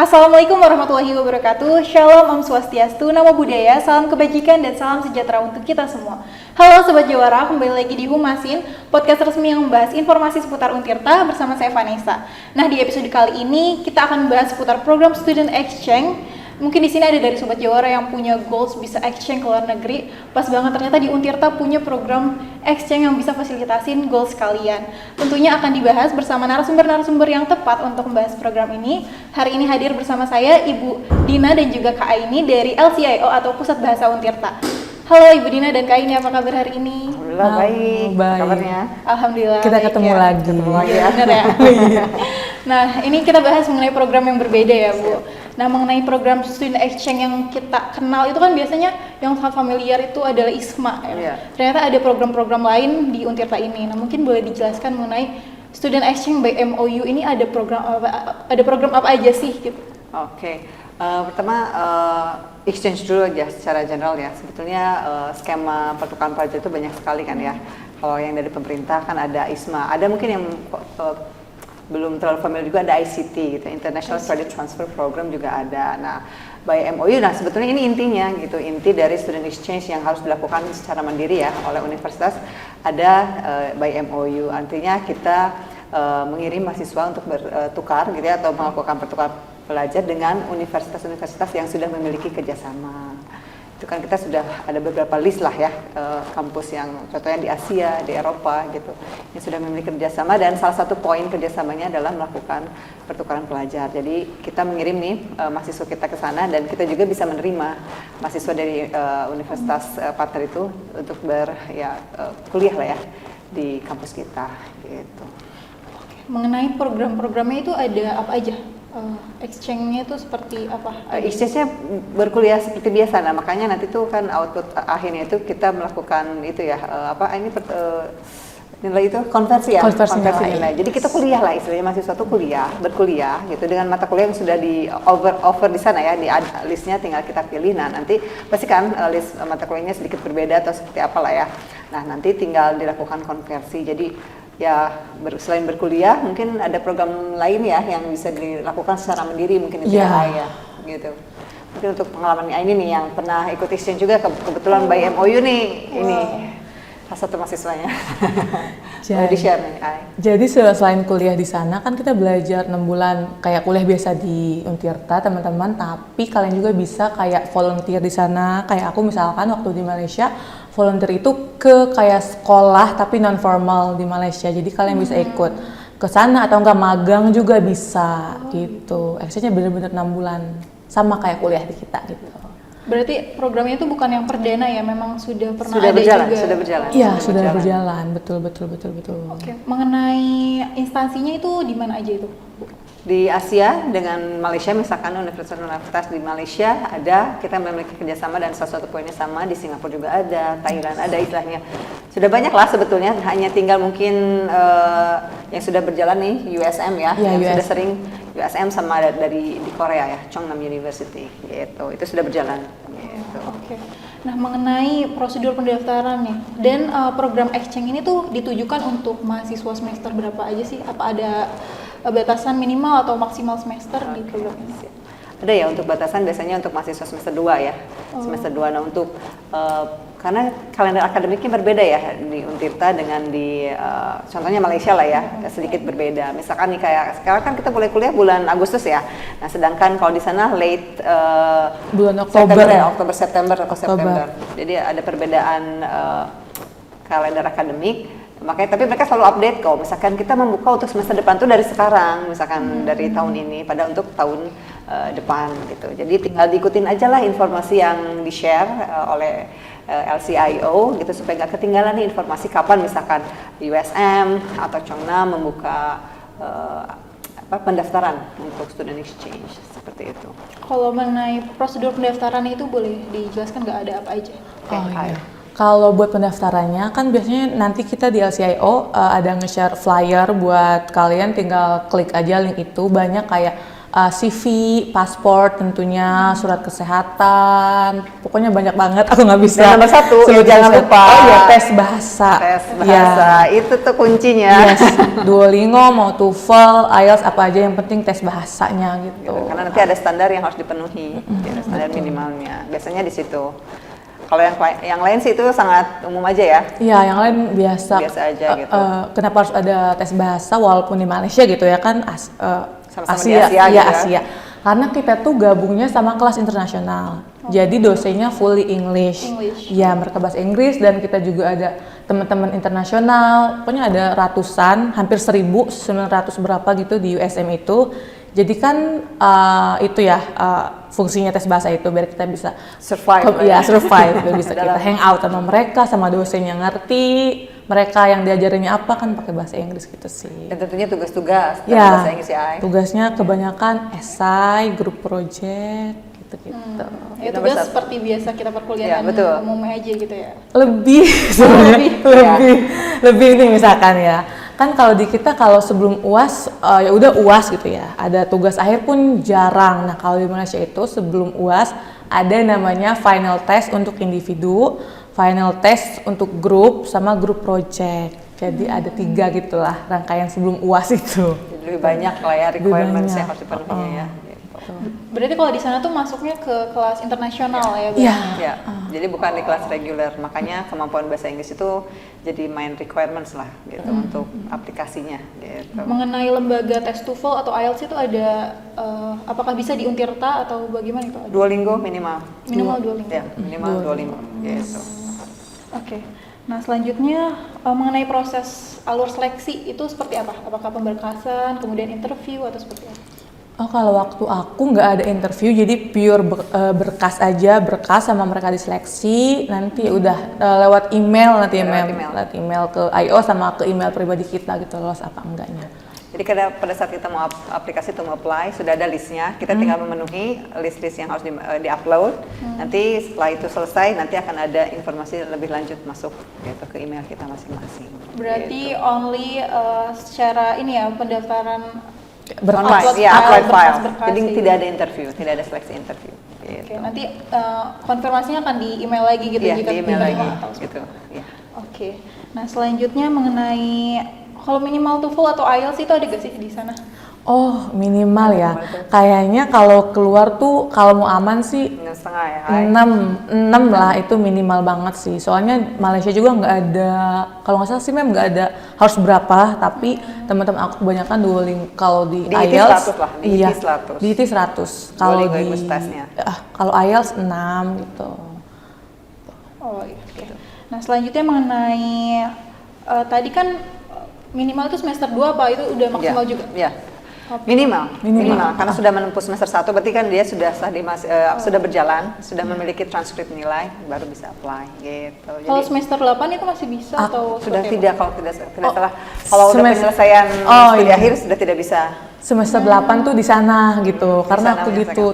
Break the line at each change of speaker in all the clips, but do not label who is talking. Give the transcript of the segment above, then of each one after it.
Assalamualaikum warahmatullahi wabarakatuh. Shalom, Om Swastiastu, Namo Buddhaya, salam kebajikan dan salam sejahtera untuk kita semua. Halo Sobat Jawara, kembali lagi di Humasin, podcast resmi yang membahas informasi seputar Untirta bersama saya Vanessa. Nah, di episode kali ini kita akan membahas seputar program Student Exchange. Mungkin di sini ada dari Sobat Jawara yang punya goals bisa exchange ke luar negeri. Pas banget ternyata di Untirta punya program exchange yang bisa fasilitasin goals kalian. Tentunya akan dibahas bersama narasumber-narasumber yang tepat untuk membahas program ini. Hari ini hadir bersama saya Ibu Dina dan juga Kak Aini dari LCIO atau Pusat Bahasa Untirta. Halo Ibu Dina dan Kak Aini, apa kabar hari ini?
Alhamdulillah baik. Kabarnya?
Alhamdulillah.
Kita ketemu lagi ya.
Benar ya. Nah, ini kita bahas mengenai program yang berbeda ya, Bu. Nah, mengenai program student exchange yang kita kenal itu kan biasanya yang sangat familiar itu adalah ISMA ya.
Yeah.
Ternyata ada program-program lain di Untirta ini. Nah, mungkin boleh dijelaskan mengenai student exchange by MOU ini ada program apa aja sih gitu.
Oke. Pertama exchange dulu aja secara general ya. Sebetulnya skema pertukaran pelajar itu banyak sekali kan ya. Kalau yang dari pemerintah kan ada ISMA. Ada mungkin yang belum terlalu familiar juga ada ICT gitu, International Credit Transfer Program juga ada. Nah, by MOU, nah sebetulnya ini intinya gitu, inti dari student exchange yang harus dilakukan secara mandiri ya oleh universitas ada by MOU. Artinya kita mengirim mahasiswa untuk bertukar gitu ya, atau melakukan pertukaran pelajar dengan universitas-universitas yang sudah memiliki kerjasama. Itu kan kita sudah ada beberapa list lah ya kampus yang contohnya di Asia, di Eropa gitu yang sudah memiliki kerjasama, dan salah satu poin kerjasamanya adalah melakukan pertukaran pelajar. Jadi kita mengirim nih mahasiswa kita ke sana, dan kita juga bisa menerima mahasiswa dari universitas partner itu untuk kuliah lah ya di kampus kita gitu.
Mengenai program-programnya itu ada apa aja? Exchange-nya itu seperti apa?
Exchange-nya berkuliah seperti biasa, nah makanya nanti tuh kan output akhirnya itu kita melakukan itu ya nilai itu konversi nilai. Jadi kita kuliah lah istilahnya, mahasiswa tuh berkuliah gitu dengan mata kuliah yang sudah di over di sana ya, di listnya tinggal kita pilih. Nah nanti pasti kan list mata kuliahnya sedikit berbeda atau seperti apalah ya. Nah nanti tinggal dilakukan konversi. Jadi ya selain berkuliah mungkin ada program lain ya yang bisa dilakukan secara mandiri, mungkin itu ya gitu. Mungkin untuk pengalaman ini nih yang pernah ikut exchange juga kebetulan by MOU nih. Ini salah satu mahasiswanya.
Jadi selain kuliah di sana kan kita belajar 6 bulan kayak kuliah biasa di Untirta teman-teman, tapi kalian juga bisa kayak volunteer di sana. Kayak aku misalkan waktu di Malaysia volunteer itu ke kayak sekolah tapi non formal di Malaysia. Jadi kalian bisa ikut ke sana atau enggak magang juga bisa gitu. Exchange-nya bener-bener 6 bulan. Sama kayak kuliah di kita gitu.
Berarti programnya itu bukan yang perdana ya, memang sudah pernah
ada
berjalan, juga.
Sudah berjalan.
Iya, sudah berjalan. Betul.
Oke. Mengenai instansinya itu di mana aja itu, Bu?
Di Asia dengan Malaysia, misalkan universitas di Malaysia ada, kita memiliki kerjasama dan salah satu poinnya sama. Di Singapura juga ada, Thailand ada, istilahnya sudah banyak lah sebetulnya, hanya tinggal mungkin yang sudah berjalan nih USM ya, yang sudah sering USM sama dari di Korea ya, Chongnam University gitu, itu sudah berjalan gitu.
Oke. Nah, mengenai prosedur pendaftaran nih dan program exchange ini tuh ditujukan untuk mahasiswa semester berapa aja sih? Apa ada batasan minimal atau maksimal semester di program ini?
Ada ya, untuk batasan biasanya untuk mahasiswa semester 2 ya. Semester 2. Nah, untuk karena kalender akademiknya berbeda ya di Untirta dengan di contohnya Malaysia lah ya, sedikit berbeda. Misalkan nih kayak sekarang kan kita mulai kuliah bulan Agustus ya. Nah, sedangkan kalau di sana late
bulan Oktober
September. Jadi ada perbedaan kalender akademik. Makanya, tapi mereka selalu update kok. Misalkan kita membuka untuk semester depan tuh dari sekarang, misalkan dari tahun ini pada untuk tahun depan gitu. Jadi tinggal diikutin aja lah informasi yang di-share oleh LCIO gitu, supaya nggak ketinggalan nih informasi kapan misalkan USM atau Chongnam membuka pendaftaran untuk student exchange seperti itu.
Kalau mengenai prosedur pendaftaran itu boleh dijelaskan nggak, ada apa aja?
Kalau buat pendaftarannya kan biasanya nanti kita di LCIO ada nge-share flyer buat kalian, tinggal klik aja link itu. Banyak kayak CV, paspor tentunya, surat kesehatan, pokoknya banyak banget. Aku nggak bisa.
Dan nomor satu,
sebut
jangan
satu.
lupa.
Oh iya, tes bahasa.
Tes bahasa, itu tuh kuncinya.
Yes, Duolingo, mau TOEFL, IELTS, apa aja yang penting tes bahasanya gitu.
Karena nanti ada standar yang harus dipenuhi, standar minimalnya. Biasanya di situ. Kalau yang lain sih itu sangat umum aja ya.
Iya, yang lain biasa.
Biasa aja gitu.
Kenapa harus ada tes bahasa walaupun di Malaysia gitu ya kan
Sama-sama di
Asia,
Asia
iya
gitu ya.
Asia. Karena kita tuh gabungnya sama kelas internasional. Jadi dosennya fully English. Ya, mereka bahasa Inggris dan kita juga ada teman-teman internasional. Pokoknya ada ratusan, hampir 1.900 berapa gitu di USM itu. Jadi kan itu ya fungsinya tes bahasa itu biar kita bisa
Survive.
ya survive, biar bisa kita hang out sama mereka, sama dosen yang ngerti, mereka yang diajarinnya apa kan pakai bahasa Inggris gitu sih.
Dan tentunya tugas-tugas dalam
Ya,
bahasa Inggris ya. Ai.
tugasnya kebanyakan esai, grup project gitu-gitu.
Ya tugas seperti biasa kita perkuliahan
betul.
umumnya aja gitu ya.
Lebih sebenarnya, lebih ini misalkan ya. Kan kalau di kita kalau sebelum UAS ya udah UAS gitu ya. Ada tugas akhir pun jarang. Nah, kalau di Malaysia itu sebelum UAS ada namanya final test untuk individu, final test untuk grup sama grup project. Jadi ada 3 gitulah rangkaian sebelum UAS itu.
Jadi lebih banyak lah ya requirements yang harus dipenuhi ya.
Berarti kalau di sana tuh masuknya ke kelas internasional ya?
Iya.
Ya, jadi bukan di kelas reguler, makanya kemampuan bahasa Inggris itu jadi main requirements lah gitu untuk aplikasinya gitu.
Mengenai lembaga tes TOEFL atau IELTS itu ada apakah bisa di Untirta atau bagaimana itu?
Duolingo minimal.
Minimal Duolingo.
Ya, minimal Duolingo gitu.
Oke. Nah, selanjutnya mengenai proses alur seleksi itu seperti apa? Apakah pemberkasan, kemudian interview atau seperti apa?
Oh, kalau waktu aku nggak ada interview, jadi pure berkas aja, berkas sama mereka diseleksi, nanti udah lewat email, lewat email ke IO sama ke email pribadi kita gitu, lolos apa enggaknya.
Jadi pada saat kita mau aplikasi atau mau apply, sudah ada listnya, kita tinggal memenuhi list-list yang harus di-upload. Nanti setelah itu selesai, nanti akan ada informasi lebih lanjut masuk gitu ke email kita masing-masing.
Berarti
gitu.
only secara ini ya pendaftaran
Online, ya upload file. Jadi tidak ada interview, tidak ada seleksi interview. Gitu.
Oke, nanti konfirmasinya akan di email lagi gitu
Iya,
jika
di email lagi
atau
gitu. Ya.
Oke. Nah, selanjutnya mengenai kalau minimal TOEFL atau IELTS itu ada gak sih di sana?
Oh, minimal ya. Kayaknya kalau keluar tuh kalau mau aman sih
6,5 ya. Hai.
6 lah itu minimal banget sih. Soalnya Malaysia juga nggak ada, kalau nggak salah sih memang nggak ada harus berapa, tapi teman-teman aku kebanyakan Duolingo kalau di
Di
IELTS
100 lah, di
iya,
IT 100.
di IT 100. Kalau
Duolingo
di
English testnya.
kalau IELTS 6 gitu.
Oh iya. Oke. Nah, selanjutnya mengenai tadi kan minimal itu semester 2 apa itu udah maksimal
Ya,
juga?
ya. Minimal, karena sudah menempuh semester 1 berarti kan dia sudah sah sudah berjalan, sudah memiliki transkrip nilai baru bisa apply gitu.
Kalau semester 8 itu masih bisa atau
sudah
seperti
tidak
apa?
kalau tidak salah. Kalau udah penyelesaian studi akhir sudah tidak bisa.
Semester 8 tuh di sana gitu. Karena
sana
aku
biasanya.
gitu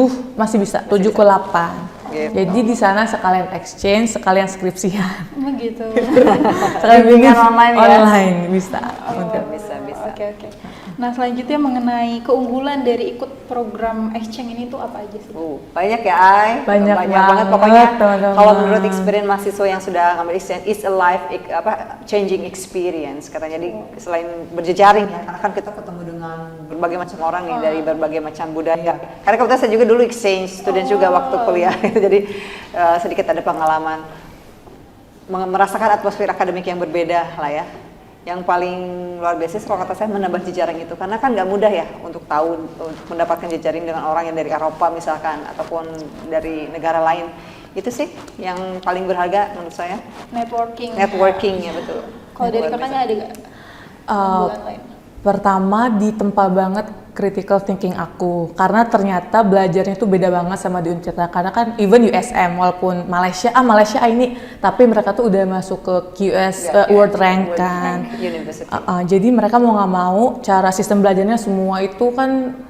7 masih bisa, 7 ke 8.
Gitu.
Jadi di sana sekalian exchange, sekalian skripsian.
Begitu.
Sekalian
Bimbingan online ya?
Online bisa.
Bisa.
Oke. Nah, selanjutnya mengenai keunggulan dari ikut program exchange ini tuh apa aja sih?
Banyak ya, Ai.
Banyak banget,
Pokoknya
teman-teman.
kalau menurut experience mahasiswa yang sudah ngambil exchange, is a life changing experience katanya. Jadi selain berjejaring ya, karena kan kita ketemu dengan berbagai macam orang nih dari berbagai macam budaya. Karena kebetulan saya juga dulu exchange student juga waktu kuliah, jadi sedikit ada pengalaman merasakan atmosfer akademik yang berbeda lah ya. Yang paling luar biasa sih kalau kata saya menambah jejaring itu, karena kan nggak mudah ya untuk mendapatkan jejaring dengan orang yang dari Eropa misalkan ataupun dari negara lain. Itu sih yang paling berharga menurut saya.
Networking
Ya betul.
Kalau dari kakaknya ada nggak keunggulan lain?
Pertama ditempa banget critical thinking aku, karena ternyata belajarnya tuh beda banget sama di Untirta. Karena kan even USM walaupun Malaysia ini, tapi mereka tuh udah masuk ke QS World Rank kan.
University.
Jadi mereka mau nggak mau cara sistem belajarnya semua itu kan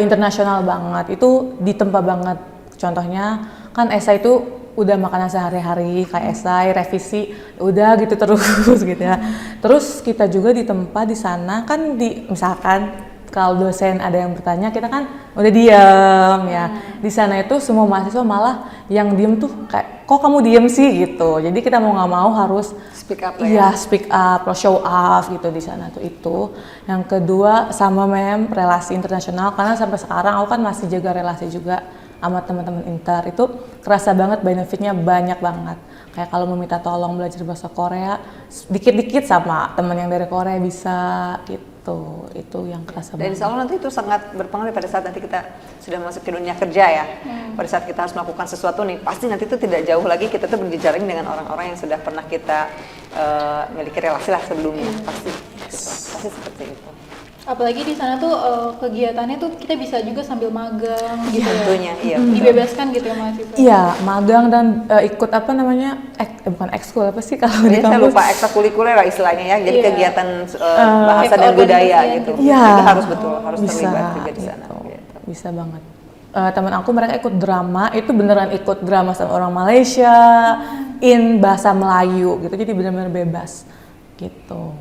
internasional banget. Itu ditempa banget. Contohnya kan esai itu udah makanan sehari-hari kayak esai, revisi, udah gitu terus gitu ya. Terus kita juga ditempa di sana kan misalkan kalau dosen ada yang bertanya kita kan udah diem ya. Di sana itu semua mahasiswa malah yang diem tuh kayak kok kamu diem sih gitu. Jadi kita mau nggak mau harus
Speak up lah
iya speak up, show off gitu di sana tuh itu. Yang kedua sama relasi internasional karena sampai sekarang aku kan masih jaga relasi juga sama teman-teman inter, itu kerasa banget benefitnya banyak banget. Kayak kalau mau minta tolong belajar bahasa Korea dikit-dikit sama teman yang dari Korea bisa gitu, itu yang kerasa
Dan
banget.
insya Allah nanti itu sangat berpengaruh pada saat nanti kita sudah masuk ke dunia kerja ya. Pada saat kita harus melakukan sesuatu nih, pasti nanti itu tidak jauh lagi kita tuh berjejaring dengan orang-orang yang sudah pernah kita miliki relasi lah sebelumnya, pasti gitu. Pasti seperti itu.
Apalagi di sana tuh kegiatannya tuh kita bisa juga sambil magang gitu ya.
Tentunya, iya.
Dibebaskan gitu ya mahasiswa.
Iya, magang dan ikut apa namanya, bukan ekskul apa sih kalau di
Jadi saya
kampus?
lupa ekstrakurikuler lah istilahnya ya. Jadi
Iya.
kegiatan bahasa dan
Kayak
budaya
keorganisasian
gitu.
Iya,
Kita harus harus
bisa,
terlibat juga di sana.
gitu.
Gitu.
Bisa banget. Teman aku mereka ikut drama, itu beneran ikut drama sama orang Malaysia, in bahasa Melayu gitu, jadi benar-benar bebas gitu.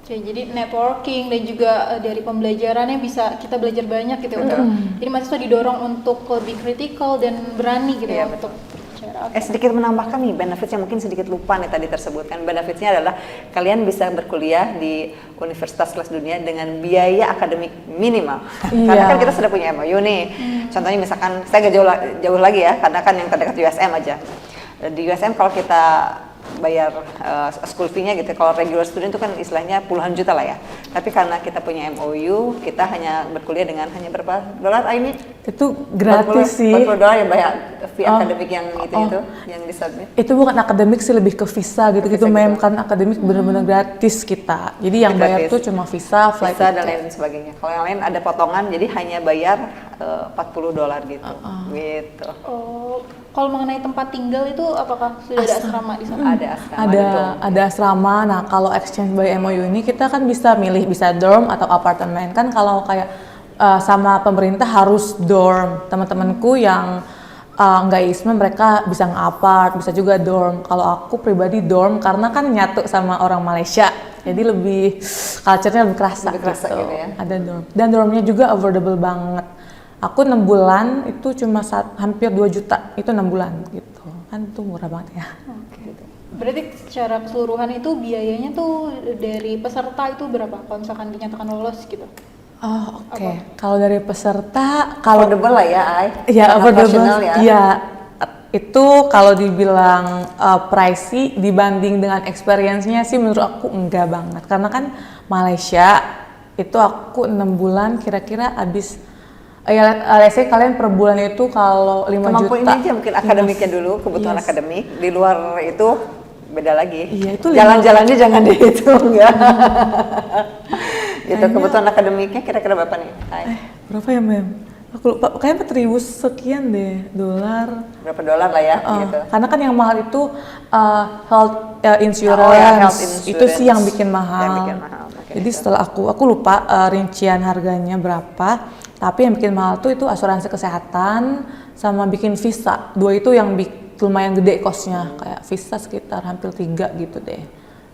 Oke, jadi networking dan juga dari pembelajarannya bisa kita belajar banyak gitu ya. Jadi mahasiswa didorong untuk lebih kritikal dan berani gitu
Iya,
ya untuk berbicara.
Sedikit menambahkan nih benefitsnya, mungkin sedikit lupa nih tadi tersebutkan. Benefitsnya adalah kalian bisa berkuliah di universitas kelas dunia dengan biaya akademik minimal. Karena kan kita sudah punya MOU nih. Contohnya misalkan saya gak jauh lagi ya, karena kan yang terdekat USM aja. Di USM kalau kita bayar school fee-nya gitu, kalau regular student itu kan istilahnya puluhan juta lah ya. Tapi karena kita punya MOU, kita hanya berkuliah dengan hanya berapa dolar ini?
Itu gratis sih.
$40 ya bayar fee akademik yang itu yang disubmit.
Itu bukan akademik sih, lebih ke visa gitu
Visa
mem,
gitu.
kan akademik benar-benar gratis kita. Jadi yang bayar
Gratis.
tuh cuma visa, flight
Visa dan
ticket.
lain sebagainya. Kalau yang lain ada potongan, jadi hanya bayar $40 gitu. Gitu.
Oh, kalau mengenai tempat tinggal itu apakah sudah ada asrama di sana?
Ada asrama.
Ada asrama. Nah, kalau exchange by MOU ini kita kan bisa milih, bisa dorm atau apartemen. Kan kalau kayak sama pemerintah harus dorm. Teman-temanku yang nggak ISME mereka bisa nge-apart, bisa juga dorm. Kalau aku pribadi dorm karena kan nyatu sama orang Malaysia. Jadi lebih culture-nya lebih kerasa,
Lebih kerasa gitu ya.
Ada dorm. Dan dormnya juga affordable banget. Aku 6 bulan itu cuma hampir 2 juta, itu 6 bulan gitu. Kan itu murah banget ya.
Oke. Berarti secara keseluruhan itu biayanya tuh dari peserta itu berapa? Kalau misalkan dinyatakan lolos gitu.
Oh, oke. Kalau dari peserta, kalau
Affordable lah ya, Ai.
ya
Sangat
affordable,
rasional ya.
ya itu kalau dibilang pricey dibanding dengan experience-nya sih menurut aku enggak banget. Karena kan Malaysia itu aku 6 bulan kira-kira habis let's say kalian per bulan itu kalau 5
Kemampuan
juta.
ini aja mungkin akademiknya dulu, kebutuhan
Yes.
akademik. Di luar itu beda lagi.
Iya, itu
Jalan-jalannya jangan dihitung ya. Gitu,
Kayaknya-
kebutuhan akademiknya kira-kira berapa nih? Ai?
Berapa ya, Mem? Aku lupa, kayaknya 4.000 sekian deh dolar.
Berapa dolar lah ya gitu.
Karena kan yang mahal itu health insurance,
Oh ya, health insurance.
itu sih yang bikin mahal.
Yang bikin mahal, oke.
Jadi setelah aku lupa rincian harganya berapa, tapi yang bikin mahal tuh itu asuransi kesehatan sama bikin visa. Dua itu yang lumayan gede kosnya, kayak visa sekitar hampir 3 gitu deh.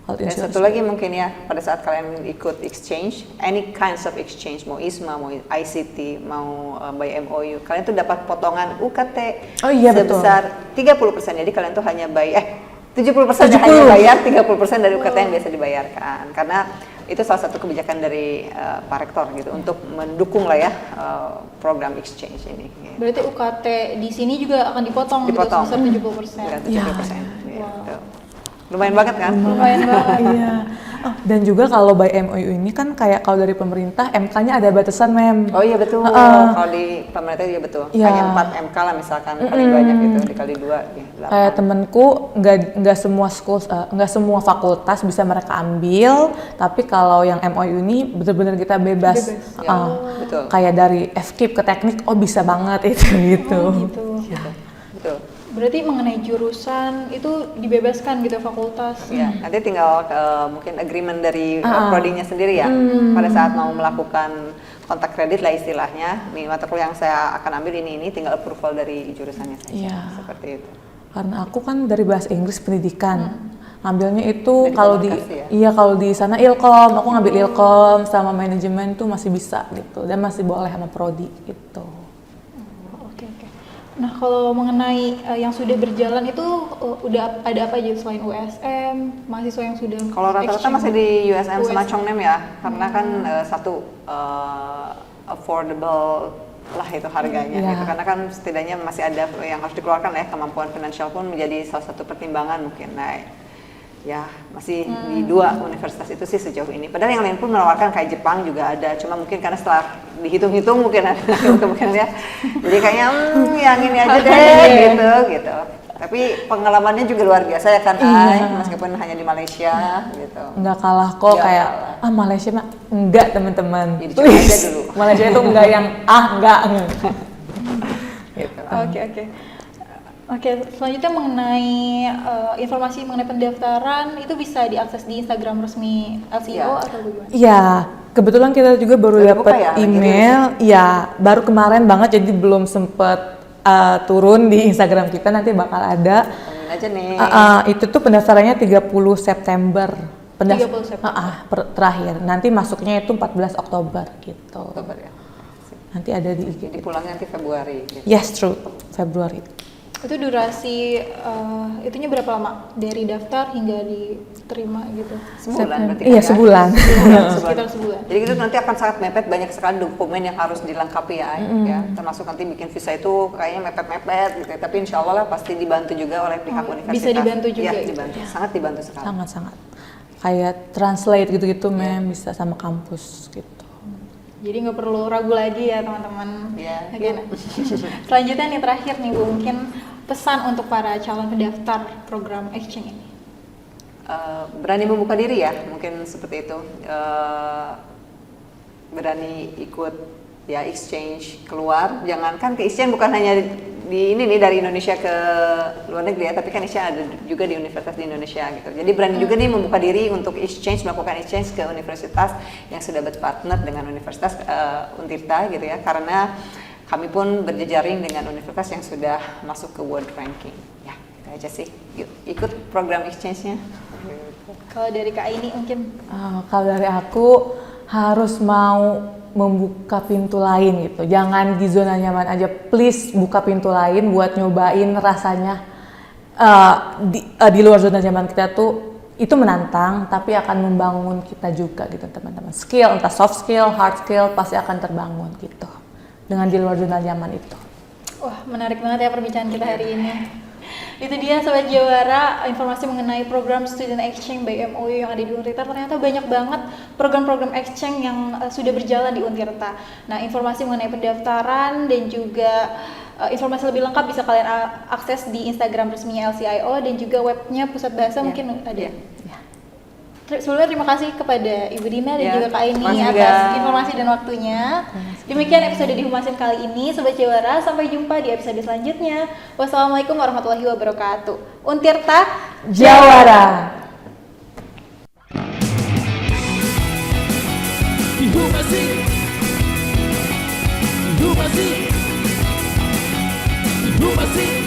Health
Dan
insurance.
satu lagi mungkin ya, pada saat kalian ikut exchange, any kinds of exchange, mau ISMA, mau ICT, mau by MOU, kalian tuh dapat potongan UKT
Oh iya, betul.
sebesar 30%. Jadi kalian tuh hanya 70%
70.
hanya bayar 30% dari UKT yang biasa dibayarkan. Karena itu salah satu kebijakan dari Pak Rektor gitu untuk mendukung lah ya program exchange ini. Gitu.
Berarti UKT di sini juga akan dipotong,
Dipotong.
gitu sebesar 70%.
Dengan
Iya,
70%.
iya.
Gitu. Lumayan banget kan?
Lumayan banget.
Iya. Oh, dan juga kalau by MOU ini kan kayak kalau dari pemerintah MK-nya ada batasan, Mem.
Oh iya betul, kalau di pemerintah juga betul.
Iya.
Hanya 4 MK lah misalkan, paling banyak itu dikali 2 ya, 8.
Kayak temenku nggak semua school, nggak semua fakultas bisa mereka ambil, tapi kalau yang MOU ini benar-benar kita bebas.
Bebas.
Ya, betul.
Kayak dari FKIP ke teknik, oh bisa banget itu gitu.
Oh, gitu.
Betul.
Berarti mengenai jurusan itu dibebaskan gitu fakultas.
Ya, nanti tinggal mungkin agreement dari prodinya sendiri ya. Pada saat mau melakukan kontak kredit lah istilahnya, nih mata kuliah yang saya akan ambil ini tinggal approval dari jurusannya saja.
Iya.
Seperti itu.
Karena aku kan dari bahasa Inggris pendidikan. Ngambilnya itu kalau di
komunikasi ya?
iya kalau di sana Ilkom, aku ngambil Ilkom sama manajemen tuh masih bisa gitu dan masih boleh sama prodi gitu.
Oke. Nah, kalau mengenai yang sudah berjalan itu udah ada apa aja selain USM, mahasiswa yang sudah
Kalau rata-rata
exchange?
masih di USM sama Chongnem ya, karena kan satu affordable lah itu harganya
Iya.
gitu, karena kan setidaknya masih ada yang harus dikeluarkan ya, kemampuan finansial pun menjadi salah satu pertimbangan mungkin. Nah, ya masih di dua universitas itu sih sejauh ini. Padahal yang lain pun menawarkan kayak Jepang juga ada, cuma mungkin karena setelah dihitung-hitung mungkin ada kemungkinan ya. Jadi kayaknya yang ini aja deh gitu. Tapi pengalamannya juga luar biasa ya kan, meskipun hanya di Malaysia gitu.
Nggak kalah kok
Nggak
kayak
kalah.
Malaysia mah enggak teman-teman.
Jadi coba aja dulu.
Malaysia itu enggak yang enggak. Gitu.
Oke, selanjutnya mengenai informasi mengenai pendaftaran itu bisa diakses di Instagram resmi LCO atau bagaimana?
Iya, kebetulan kita juga baru
Udah
dapat
buka ya,
email. Iya, baru kemarin banget jadi belum sempet turun di Instagram kita, nanti bakal ada.
Ngomongin aja nih.
Itu tuh pendaftarannya 30 September.
30 September.
Terakhir. Nanti masuknya itu 14 Oktober gitu.
Oktober ya.
Nanti ada di IG.
Jadi pulangnya nanti Februari gitu.
Yes, true. Februari.
Itu durasi itunya berapa lama dari daftar hingga diterima gitu?
Sebulan berarti kan
Iya,
ya?
sebulan.
Sekitar sebulan.
Jadi itu nanti akan sangat mepet, banyak sekali dokumen yang harus dilengkapi ya, termasuk nanti bikin visa itu kayaknya mepet-mepet gitu. Tapi insya Allah lah pasti dibantu juga oleh pihak universitas.
Bisa dibantu juga
Iya,
gitu
dibantu.
ya?
Sangat dibantu sekali.
Sangat-sangat. Kayak translate gitu-gitu, bisa sama kampus gitu.
Jadi nggak perlu ragu lagi ya teman-teman.
Iya.
Oke, nah. Selanjutnya nih terakhir nih Bu, mungkin pesan untuk para calon pendaftar program exchange ini.
Berani membuka diri ya, mungkin seperti itu. Berani ikut ya exchange keluar. Jangankan ke exchange bukan hanya di ini nih dari Indonesia ke luar negeri ya, tapi kan exchange ada juga di universitas di Indonesia gitu. Jadi berani juga nih membuka diri untuk exchange, melakukan exchange ke universitas yang sudah berpartner dengan universitas Untirta gitu ya, karena kami pun berjejaring dengan universitas yang sudah masuk ke world ranking. Ya, itu aja sih. Yuk, ikut program exchange-nya.
Kalau dari Kak ini mungkin
Kalau dari aku harus mau membuka pintu lain gitu. Jangan di zona nyaman aja. Please buka pintu lain buat nyobain rasanya di luar zona nyaman kita tuh itu menantang, tapi akan membangun kita juga gitu teman-teman. Skill, entah soft skill, hard skill pasti akan terbangun gitu dengan di luar zona nyaman itu.
wah menarik banget ya perbincangan kita hari ini. Itu dia Sobat Jawara, informasi mengenai program Student Exchange by MOU yang ada di Untirta. Ternyata banyak banget program-program exchange yang sudah berjalan di Untirta. Nah, informasi mengenai pendaftaran dan juga informasi lebih lengkap bisa kalian akses di Instagram resminya LCIO dan juga webnya Pusat Bahasa mungkin ada.
Ya.
Sebelumnya terima kasih kepada Ibu Dina dan juga Kak Ini
makasih
atas
juga.
informasi dan waktunya. Demikian episode di Humasin kali ini, Sobat Jawara. Sampai jumpa di episode selanjutnya. Wassalamualaikum warahmatullahi wabarakatuh. Untirta
Jawara.
Humasi